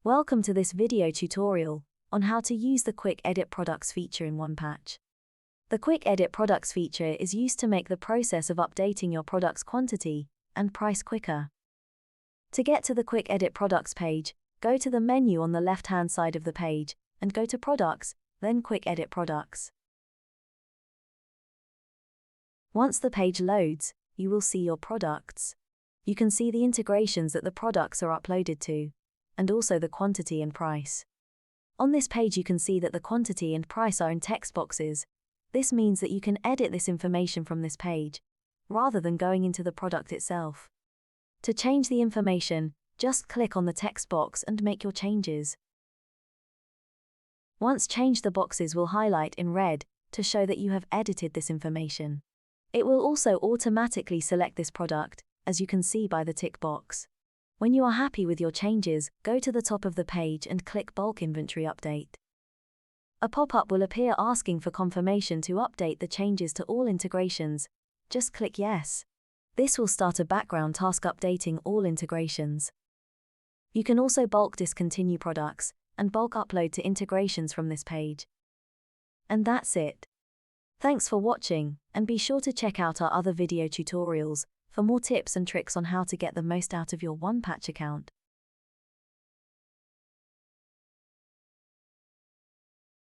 Welcome to this video tutorial on how to use the Quick Edit Products feature in OnePatch. The Quick Edit Products feature is used to make the process of updating your product's quantity and price quicker. To get to the Quick Edit Products page, go to the menu on the left-hand side of the page and go to Products, then Quick Edit Products. Once the page loads, you will see your products. You can see the integrations that the products are uploaded to, and also the quantity and price. On this page you can see that the quantity and price are in text boxes. This means that you can edit this information from this page, rather than going into the product itself. To change the information, just click on the text box and make your changes. Once changed, the boxes will highlight in red to show that you have edited this information. It will also automatically select this product, as you can see by the tick box. When you are happy with your changes, go to the top of the page and click Bulk Inventory Update. A pop-up will appear asking for confirmation to update the changes to all integrations. Just click Yes. This will start a background task updating all integrations. You can also bulk discontinue products and bulk upload to integrations from this page. And that's it. Thanks for watching, and be sure to check out our other video tutorials for more tips and tricks on how to get the most out of your OnePatch account.